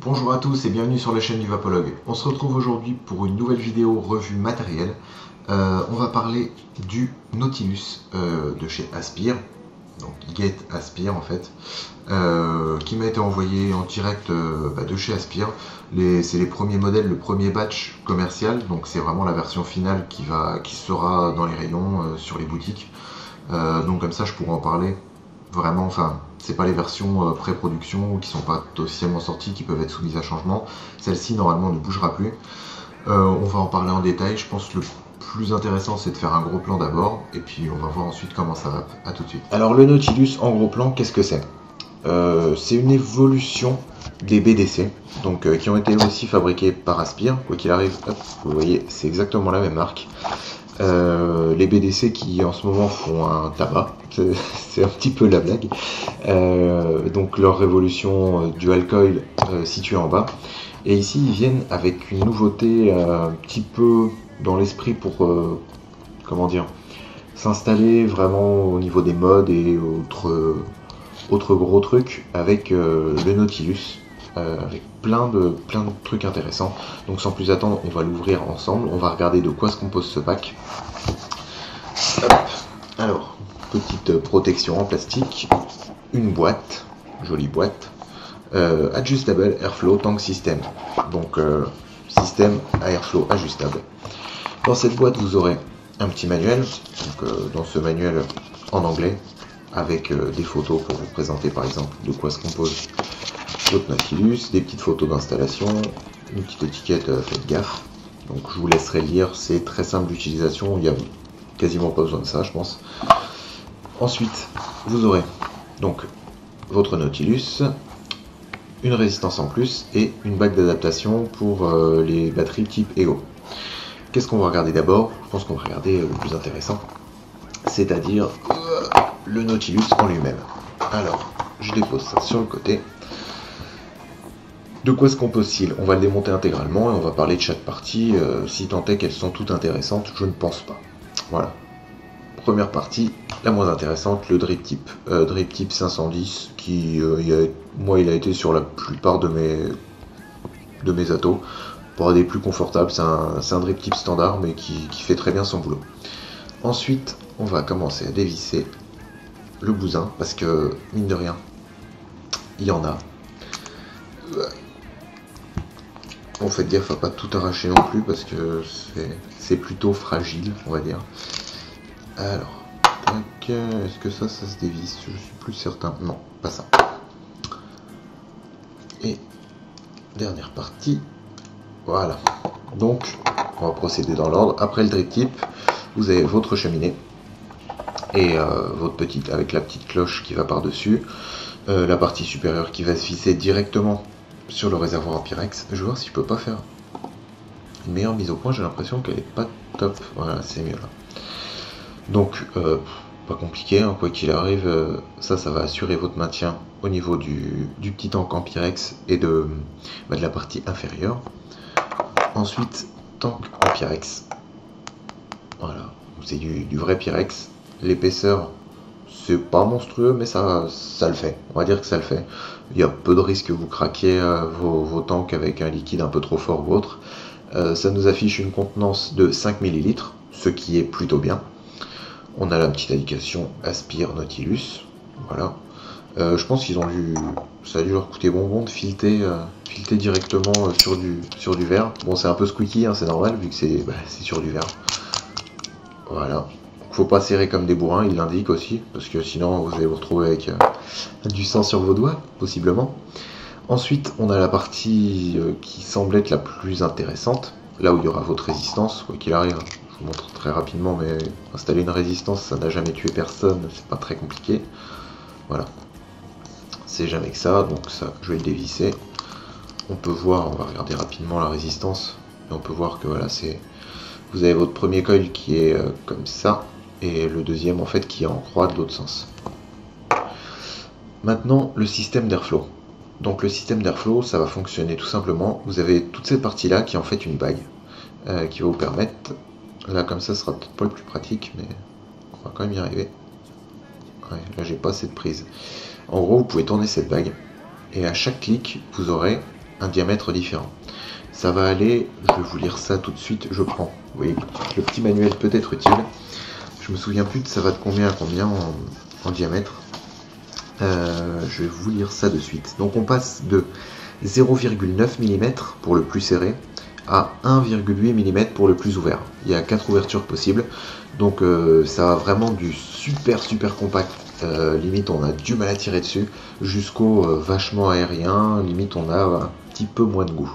Bonjour à tous et bienvenue sur la chaîne du Vapologue. On se retrouve aujourd'hui pour une nouvelle vidéo revue matérielle. On va parler du Nautilus de chez Aspire, donc Get Aspire en fait, qui m'a été envoyé en direct de chez Aspire. C'est les premiers modèles, le premier batch commercial, donc c'est vraiment la version finale qui sera dans les rayons sur les boutiques. Donc comme ça je pourrais en parler vraiment, enfin c'est pas les versions pré-production qui sont pas officiellement sorties qui peuvent être soumises à changement. Celle-ci normalement ne bougera plus. On va en parler en détail. Je pense que le plus intéressant c'est de faire un gros plan d'abord et puis on va voir ensuite comment ça va. À tout de suite. Alors le Nautilus en gros plan, qu'est-ce que c'est? C'est une évolution des BDC, donc qui ont été aussi fabriqués par Aspire, quoi qu'il arrive. Hop, vous voyez, c'est exactement la même marque. Les BDC qui en ce moment font un tabac, c'est un petit peu la blague. Donc leur révolution dual coil située en bas. Et ici ils viennent avec une nouveauté un petit peu dans l'esprit pour comment dire, s'installer vraiment au niveau des modes et autres gros trucs avec le Nautilus. Avec plein de trucs intéressants. Donc sans plus attendre, on va l'ouvrir ensemble, on va regarder de quoi se compose ce pack. Hop. Alors, petite protection en plastique, une boîte, jolie boîte, Adjustable Airflow Tank System, donc système à airflow ajustable. Dans cette boîte vous aurez un petit manuel, donc dans ce manuel en anglais, avec des photos pour vous présenter par exemple de quoi se compose votre Nautilus, des petites photos d'installation, une petite étiquette faites gaffe. Donc je vous laisserai lire, c'est très simple d'utilisation, il n'y a quasiment pas besoin de ça je pense. Ensuite vous aurez donc votre Nautilus, une résistance en plus et une bague d'adaptation pour les batteries type EO. Qu'est-ce qu'on va regarder d'abord? Je pense qu'on va regarder le plus intéressant, c'est-à-dire le Nautilus en lui-même. Alors je dépose ça sur le côté. De quoi se compose-t-il? On va le démonter intégralement et on va parler de chaque partie, si tant est qu'elles sont toutes intéressantes, je ne pense pas. Voilà. Première partie, la moins intéressante, le Drip Tip. Drip Tip 510, qui, moi, il a été sur la plupart de mes atos. Pour des plus confortables, c'est un Drip Tip standard, mais qui fait très bien son boulot. Ensuite, on va commencer à dévisser le bousin, parce que, mine de rien, il y en a. Bon, faites gaffe à pas tout arracher non plus parce que c'est plutôt fragile, on va dire. Alors, est-ce que ça se dévisse? Je suis plus certain. Non, pas ça. Et dernière partie. Voilà. Donc, on va procéder dans l'ordre. Après le drip tip, vous avez votre cheminée et votre petite avec la petite cloche qui va par-dessus. La partie supérieure qui va se visser directement sur le réservoir en Pyrex. Je vais voir si je peux pas faire une meilleure mise au point. J'ai l'impression qu'elle est pas top. Voilà, c'est mieux là. Donc pas compliqué, hein, quoi qu'il arrive, ça va assurer votre maintien au niveau du petit tank en Pyrex et de la partie inférieure. Ensuite, tank en Pyrex. Voilà, c'est du vrai Pyrex. L'épaisseur, c'est pas monstrueux, mais ça le fait. On va dire que ça le fait. Il y a peu de risques que vous craquiez vos tanks avec un liquide un peu trop fort ou autre. Ça nous affiche une contenance de 5 ml, ce qui est plutôt bien. On a la petite indication Aspire Nautilus. Voilà. Je pense qu'ils ont dû. Ça a dû leur coûter bonbon de fileter directement sur du verre. Bon, c'est un peu squeaky, hein, c'est normal vu que c'est sur du verre. Voilà. Faut pas serrer comme des bourrins, il l'indique aussi, parce que sinon vous allez vous retrouver avec du sang sur vos doigts, possiblement. Ensuite, on a la partie qui semble être la plus intéressante, là où il y aura votre résistance, quoi qu'il arrive. Je vous montre très rapidement, mais installer une résistance, ça n'a jamais tué personne, c'est pas très compliqué. Voilà. C'est jamais que ça, donc ça, je vais le dévisser. On peut voir, on va regarder rapidement la résistance, et on peut voir que voilà, vous avez votre premier coil qui est comme ça, et le deuxième en fait qui est en croix de l'autre sens. Maintenant le système d'airflow. Donc le système d'airflow, ça va fonctionner tout simplement. Vous avez toute cette partie là qui est en fait une bague qui va vous permettre, là comme ça, ce sera peut-être pas le plus pratique, mais on va quand même y arriver. Ouais, là j'ai pas assez de prise. En gros vous pouvez tourner cette bague et à chaque clic vous aurez un diamètre différent. Ça va aller, je vais vous lire ça tout de suite, je prends, vous voyez, le petit manuel peut être utile. Je me souviens plus de ça va de combien à combien en diamètre. Je vais vous lire ça de suite. Donc on passe de 0,9 mm pour le plus serré à 1,8 mm pour le plus ouvert. Il y a 4 ouvertures possibles, donc ça va vraiment du super compact, limite on a du mal à tirer dessus, jusqu'au vachement aérien, limite on a un petit peu moins de goût.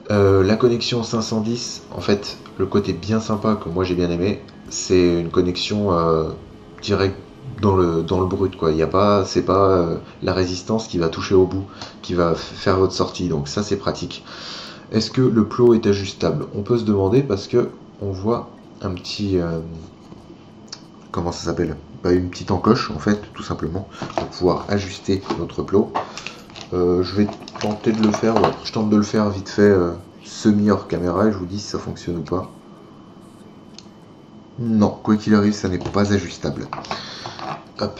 La connexion 510, en fait, le côté bien sympa que moi j'ai bien aimé, c'est une connexion directe dans le brut, quoi. Il y a pas, c'est pas la résistance qui va toucher au bout, qui va faire votre sortie, donc ça c'est pratique. Est-ce que le plot est ajustable? On peut se demander parce que on voit un petit comment ça s'appelle? Une petite encoche en fait, tout simplement, pour pouvoir ajuster notre plot. Je vais tenter de le faire, ouais. Je tente de le faire vite fait semi hors caméra et je vous dis si ça fonctionne ou pas. Non, quoi qu'il arrive, ça n'est pas ajustable. Hop.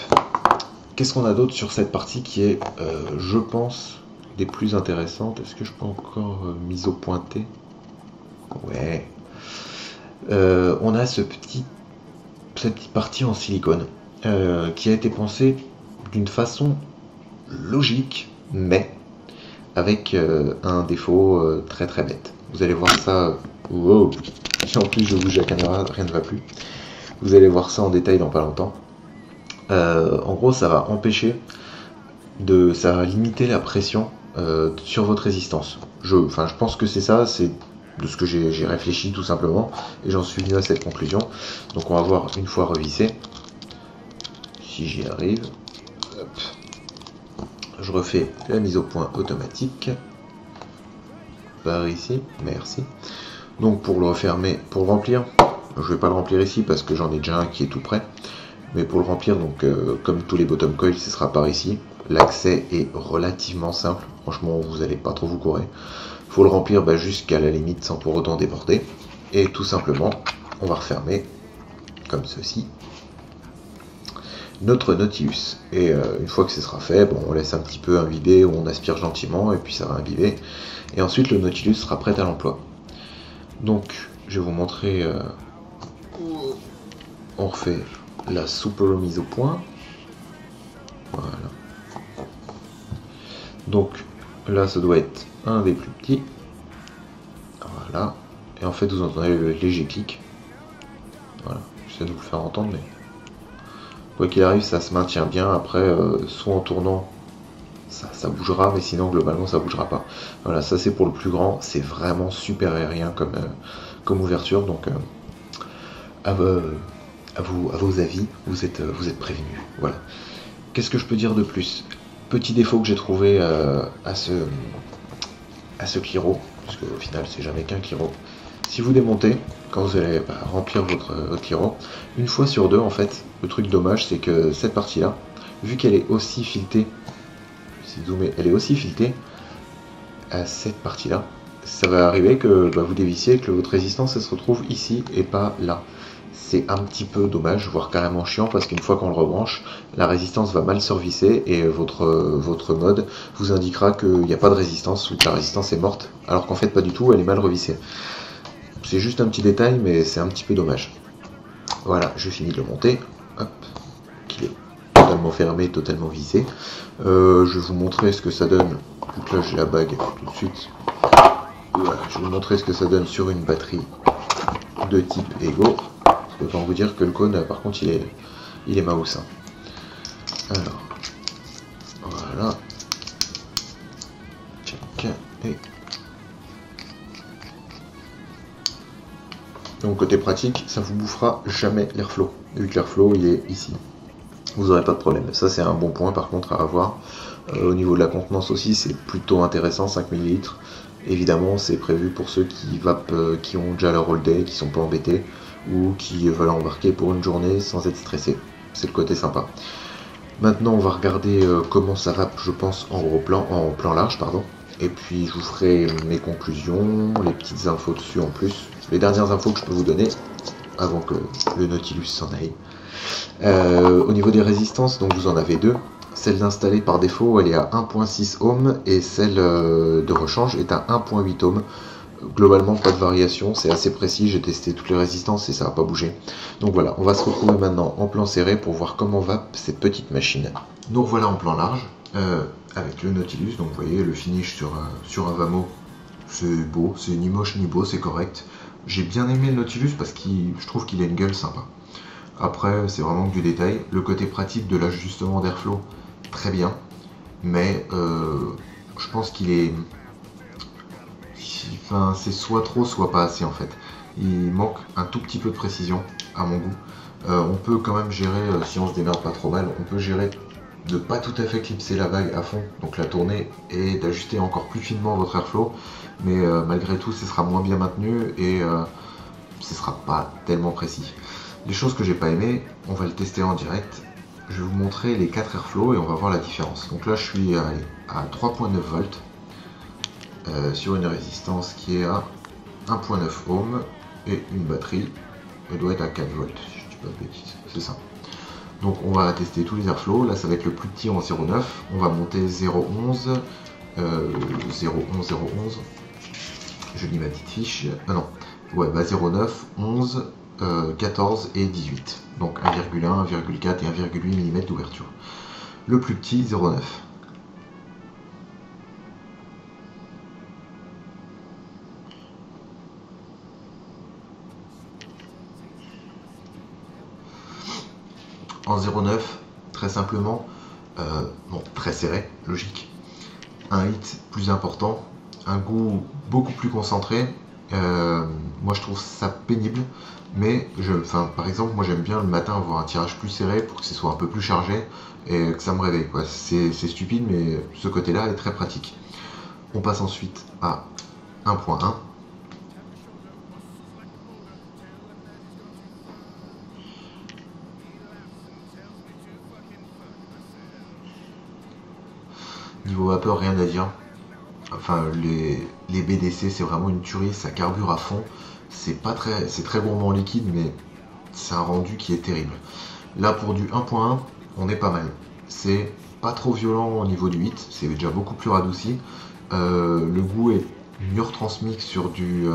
Qu'est-ce qu'on a d'autre sur cette partie qui est, je pense, des plus intéressantes? Est-ce que je peux encore mise au pointé? Ouais. On a cette petite partie en silicone qui a été pensée d'une façon logique, mais avec un défaut très bête. Vous allez voir ça. Wow. En plus je bouge la caméra, rien ne va plus. Vous allez voir ça en détail dans pas longtemps. En gros, ça va empêcher ça va limiter la pression sur votre résistance. Je pense que c'est ça, c'est de ce que j'ai réfléchi tout simplement, et j'en suis venu à cette conclusion. Donc on va voir une fois revissé, si j'y arrive. Hop. Je refais la mise au point automatique par ici, merci. Donc pour le refermer, pour le remplir, je vais pas le remplir ici parce que j'en ai déjà un qui est tout prêt, mais pour le remplir, donc comme tous les bottom coils, ce sera par ici. L'accès est relativement simple, franchement vous n'allez pas trop vous courir. Il faut le remplir jusqu'à la limite sans pour autant déborder, et tout simplement on va refermer comme ceci notre Nautilus. Et une fois que ce sera fait, bon, on laisse un petit peu imbiber, on aspire gentiment et puis ça va imbiber, et ensuite le Nautilus sera prêt à l'emploi. Donc je vais vous montrer, on refait la super mise au point, voilà. Donc là ça doit être un des plus petits, voilà, et en fait vous entendez le léger clic, voilà, j'essaie de vous le faire entendre, mais quoi qu'il arrive ça se maintient bien. Après soit en tournant ça bougera, mais sinon globalement ça bougera pas. Voilà, ça c'est pour le plus grand, c'est vraiment super aérien comme ouverture, donc à vos avis, vous êtes prévenus. Voilà. Qu'est-ce que je peux dire de plus? Petit défaut que j'ai trouvé à ce Cliro, parce qu'au final c'est jamais qu'un Cliro. Si vous démontez, quand vous allez remplir votre Cliro, une fois sur deux, en fait, le truc dommage c'est que cette partie-là, vu qu'elle est aussi filetée, si vous zoomez, elle est aussi filetée à cette partie-là, ça va arriver que vous dévissiez et que votre résistance elle se retrouve ici et pas là. C'est un petit peu dommage, voire carrément chiant, parce qu'une fois qu'on le rebranche, la résistance va mal se revisser et votre mode vous indiquera qu'il n'y a pas de résistance ou que la résistance est morte, alors qu'en fait pas du tout, elle est mal revissée. C'est juste un petit détail, mais c'est un petit peu dommage. Voilà, je finis de le monter. Hop, qu'il est totalement fermé, totalement vissé. Je vais vous montrer ce que ça donne. Donc là j'ai la bague tout de suite. Voilà, je vais vous montrer ce que ça donne sur une batterie de type Ego. Autant vous dire que le cône, par contre, il est mouse. Alors, voilà. Check. Et donc côté pratique, ça vous bouffera jamais l'airflow. Vu que l'airflow il est ici, vous n'aurez pas de problème. Ça c'est un bon point par contre à avoir. Au niveau de la contenance aussi, c'est plutôt intéressant, 5 ml. Évidemment, c'est prévu pour ceux qui ont déjà leur all day, qui sont pas embêtés, ou qui veulent embarquer pour une journée sans être stressés. C'est le côté sympa. Maintenant, on va regarder comment ça va, je pense, en plan large, pardon. Et puis, je vous ferai mes conclusions, les petites infos dessus en plus. Les dernières infos que je peux vous donner, avant que le Nautilus s'en aille. Au niveau des résistances, donc vous en avez deux. celle d'installer par défaut elle est à 1.6 ohms et celle de rechange est à 1.8 ohms. Globalement pas de variation, c'est assez précis, j'ai testé toutes les résistances et ça n'a pas bougé. Donc voilà, on va se retrouver maintenant en plan serré pour voir comment va cette petite machine. Donc voilà en plan large, avec le Nautilus, donc vous voyez le finish sur un Vamo, c'est beau, c'est ni moche ni beau, c'est correct. J'ai bien aimé le Nautilus parce que je trouve qu'il a une gueule sympa. Après c'est vraiment que du détail, le côté pratique de l'ajustement d'airflow, très bien, mais je pense qu'il est... Enfin, c'est soit trop, soit pas assez en fait. Il manque un tout petit peu de précision à mon goût. On peut quand même gérer, si on se démerde pas trop mal, on peut gérer de pas tout à fait clipser la vague à fond, donc la tournée, et d'ajuster encore plus finement votre airflow. Mais malgré tout, ce sera moins bien maintenu et ce sera pas tellement précis. Les choses que j'ai pas aimé, on va le tester en direct. Je vais vous montrer les 4 airflows et on va voir la différence. Donc là, je suis à 3.9 volts. Sur une résistance qui est à 1.9 ohm et une batterie elle doit être à 4 volts si je dis pas de bêtises, c'est ça. Donc on va tester tous les airflows, là ça va être le plus petit en 0.9, on va monter 0.11, 0.11, je lis ma petite fiche, ah non, ouais, bah 0.9, 11, 14 et 18, donc 1,1, 1,4 et 1,8 mm d'ouverture. Le plus petit 0.9. En 0.9, très simplement, bon, très serré, logique, un hit plus important, un goût beaucoup plus concentré, moi je trouve ça pénible, mais par exemple, moi j'aime bien le matin avoir un tirage plus serré pour que ce soit un peu plus chargé et que ça me réveille, quoi. C'est stupide, mais ce côté-là est très pratique. On passe ensuite à 1.1. Niveau vapeur, rien à dire. Enfin, les BDC, c'est vraiment une tuerie, ça carbure à fond. C'est très gourmand en liquide, mais c'est un rendu qui est terrible. Là, pour du 1.1, on est pas mal. C'est pas trop violent au niveau du hit, c'est déjà beaucoup plus radouci. Le goût est mieux retransmis que sur du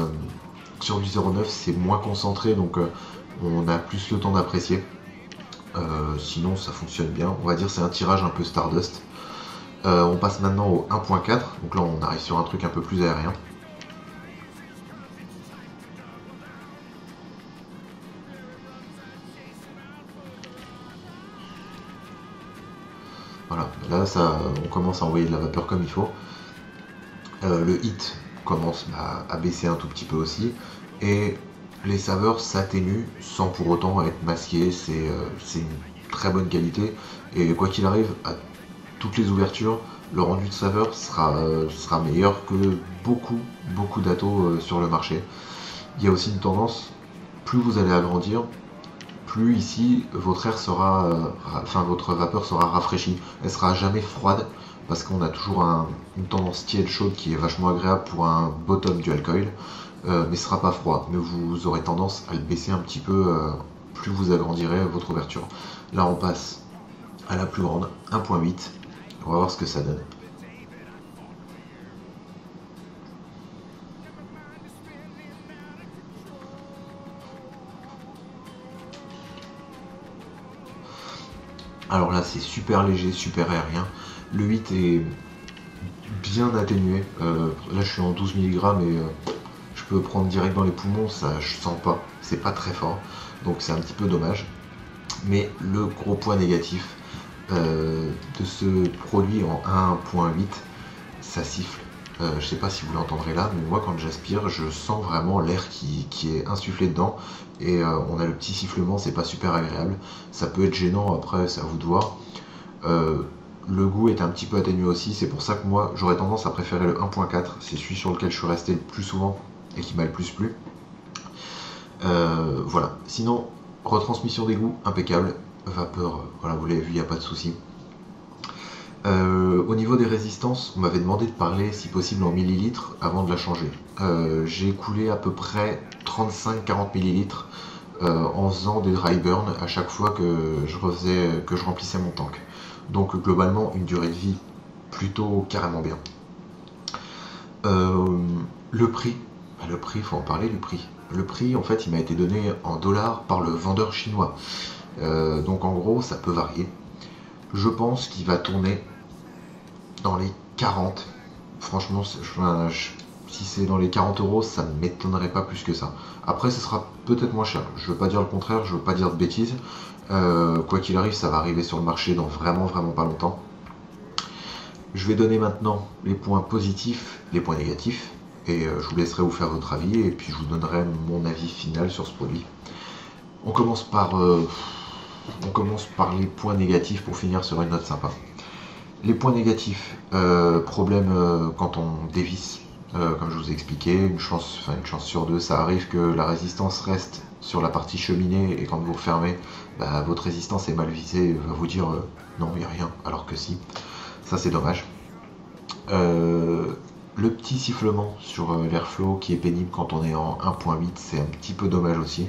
0.9, c'est moins concentré, donc on a plus le temps d'apprécier. Sinon, ça fonctionne bien. On va dire c'est un tirage un peu Stardust. On passe maintenant au 1.4, donc là on arrive sur un truc un peu plus aérien. Voilà, là on commence à envoyer de la vapeur comme il faut. Le hit commence à baisser un tout petit peu aussi, et les saveurs s'atténuent sans pour autant être masquées, c'est une très bonne qualité, et quoi qu'il arrive, à toutes les ouvertures, le rendu de saveur sera meilleur que beaucoup d'atos sur le marché. Il y a aussi une tendance, plus vous allez agrandir, plus ici votre votre vapeur sera rafraîchie. Elle sera jamais froide parce qu'on a toujours une tendance tiède chaude qui est vachement agréable pour un bottom dual coil, mais ce sera pas froid. Mais vous aurez tendance à le baisser un petit peu plus vous agrandirez votre ouverture. Là on passe à la plus grande, 1.8. On va voir ce que ça donne. Alors là c'est super léger, super aérien. Le 8 est bien atténué. Là je suis en 12 mg et je peux prendre direct dans les poumons, ça je sens pas, c'est pas très fort. Donc c'est un petit peu dommage. Mais le gros point négatif de ce produit en 1.8, ça siffle. Je sais pas si vous l'entendrez là, mais moi quand j'aspire, je sens vraiment l'air qui est insufflé dedans, et on a le petit sifflement, c'est pas super agréable. Ça peut être gênant, après c'est à vous de voir. Le goût est un petit peu atténué aussi, c'est pour ça que moi j'aurais tendance à préférer le 1.4, c'est celui sur lequel je suis resté le plus souvent et qui m'a le plus plu. Voilà, sinon retransmission des goûts impeccable, vapeur, voilà, vous l'avez vu, il n'y a pas de souci. Au niveau des résistances, on m'avait demandé de parler si possible en millilitres avant de la changer. J'ai écoulé à peu près 35-40 millilitres en faisant des dry burn à chaque fois que je remplissais mon tank. Donc globalement une durée de vie plutôt carrément bien. Le prix, il faut en parler du prix. Le prix, en fait, il m'a été donné en dollars par le vendeur chinois. Donc en gros, ça peut varier. Je pense qu'il va tourner dans les 40. Franchement, si c'est dans les 40 euros, ça ne m'étonnerait pas plus que ça. Après, ce sera peut-être moins cher. Je veux pas dire le contraire, je veux pas dire de bêtises. Quoi qu'il arrive, ça va arriver sur le marché dans vraiment pas longtemps. Je vais donner maintenant les points positifs, les points négatifs, et je vous laisserai vous faire votre avis, et puis je vous donnerai mon avis final sur ce produit. On commence par les points négatifs pour finir sur une note sympa. Les points négatifs, problème quand on dévisse, comme je vous ai expliqué, une chance sur deux, ça arrive que la résistance reste sur la partie cheminée, et quand vous refermez, bah, votre résistance est mal visée, va vous dire non, il n'y a rien, alors que si. Ça c'est dommage. Le petit sifflement sur l'airflow qui est pénible quand on est en 1.8, c'est un petit peu dommage aussi.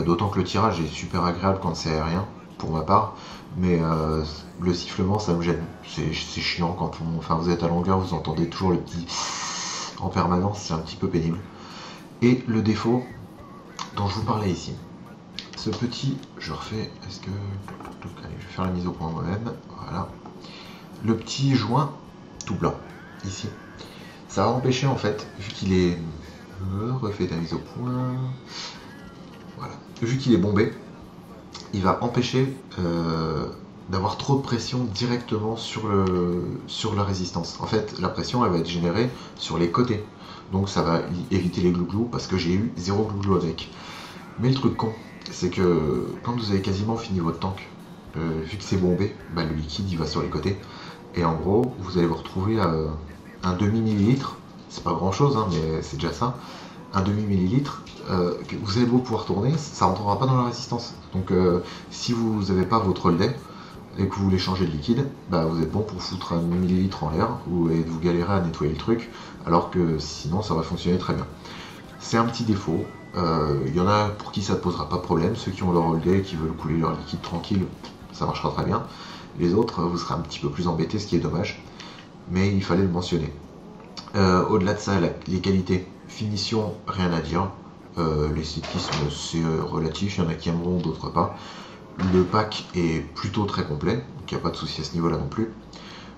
D'autant que le tirage est super agréable quand c'est aérien, pour ma part. Mais le sifflement, ça me gêne. C'est chiant quand vous êtes à longueur, vous entendez toujours le petit en permanence, c'est un petit peu pénible. Et le défaut dont je vous parlais ici. Ce petit, je refais, allez, je vais faire la mise au point moi-même, voilà. Le petit joint tout blanc, ici, ça va empêcher en fait, vu qu'il est... refait la mise au point, voilà. Vu qu'il est bombé, il va empêcher d'avoir trop de pression directement sur la résistance. En fait, la pression, elle va être générée sur les côtés. Donc ça va éviter les glouglous, parce que j'ai eu 0 glouglou avec. Mais le truc con, c'est que quand vous avez quasiment fini votre tank, vu que c'est bombé, bah, le liquide il va sur les côtés. Et en gros, vous allez vous retrouver à un demi-millilitre, c'est pas grand chose, hein, mais c'est déjà ça, un demi-millilitre, vous allez beau pouvoir tourner, ça rentrera pas dans la résistance. Donc si vous n'avez pas votre relais et que vous voulez changer de liquide, bah, vous êtes bon pour foutre un millilitre en l'air et vous galérez à nettoyer le truc, alors que sinon ça va fonctionner très bien. C'est un petit défaut, il y en a pour qui ça ne posera pas de problème, ceux qui ont leur relais et qui veulent couler leur liquide tranquille, ça marchera très bien. Les autres, vous serez un petit peu plus embêtés, ce qui est dommage, mais il fallait le mentionner. Au-delà de ça, les qualités, finition, rien à dire. L'esthétisme, c'est relatif, il y en a qui aimeront, d'autres pas. Le pack est plutôt très complet, donc il n'y a pas de souci à ce niveau-là non plus.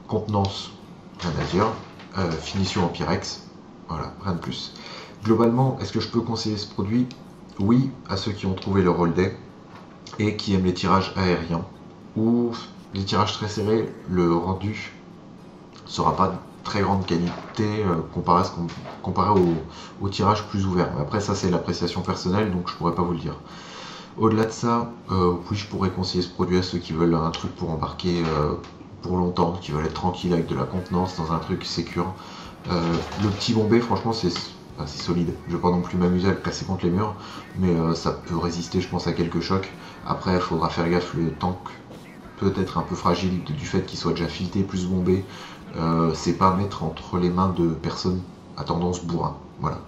Contenance, rien à dire. Finition en Pyrex, voilà, rien de plus. Globalement, est-ce que je peux conseiller ce produit? Oui, à ceux qui ont trouvé leur All-Day et qui aiment les tirages aériens, ou les tirages très serrés, le rendu sera pas de très grande qualité comparé au tirage plus ouvert. Mais après ça c'est l'appréciation personnelle, donc je pourrais pas vous le dire. Au-delà de ça, oui, je pourrais conseiller ce produit à ceux qui veulent un truc pour embarquer pour longtemps, qui veulent être tranquille avec de la contenance dans un truc sécure. Le petit bombé, franchement c'est solide. Je vais pas non plus m'amuser à le casser contre les murs, mais ça peut résister, je pense, à quelques chocs. Après il faudra faire gaffe, le tank peut-être un peu fragile du fait qu'il soit déjà fileté plus bombé, c'est pas à mettre entre les mains de personnes à tendance bourrin. Voilà.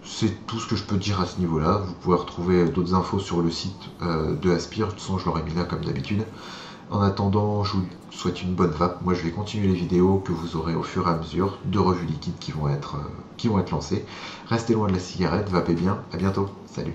C'est tout ce que je peux dire à ce niveau-là. Vous pouvez retrouver d'autres infos sur le site de Aspire. De toute façon, je l'aurai mis là comme d'habitude. En attendant, je vous souhaite une bonne vape. Moi, je vais continuer les vidéos que vous aurez au fur et à mesure de revues liquides qui vont être lancées. Restez loin de la cigarette, vapez bien. À bientôt. Salut.